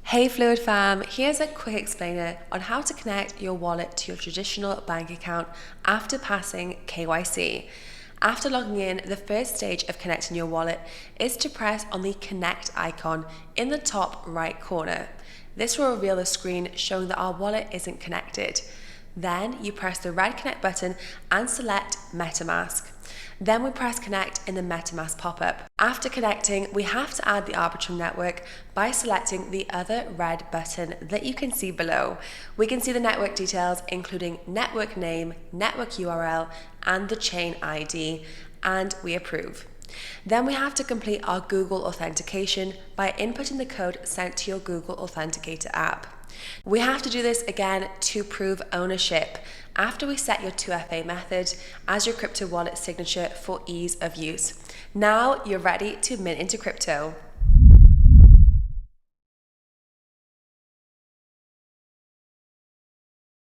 Hey Fluid fam, here's a quick explainer on how to connect your wallet to your traditional bank account after passing KYC. After logging in, the first stage of connecting your wallet is to press on the connect icon in the top right corner. This will reveal a screen showing that our wallet isn't connected. Then you press the red connect button and select MetaMask. Then we press connect in the MetaMask pop-up. After connecting, we have to add the Arbitrum network by selecting the other red button that you can see below. We can see the network details, including network name, network URL, and the chain ID, and we approve. Then we have to complete our Google authentication by inputting the code sent to your Google Authenticator app. We have to do this again to prove ownership after we set your 2FA method as your crypto wallet signature for ease of use. Now you're ready to mint into crypto.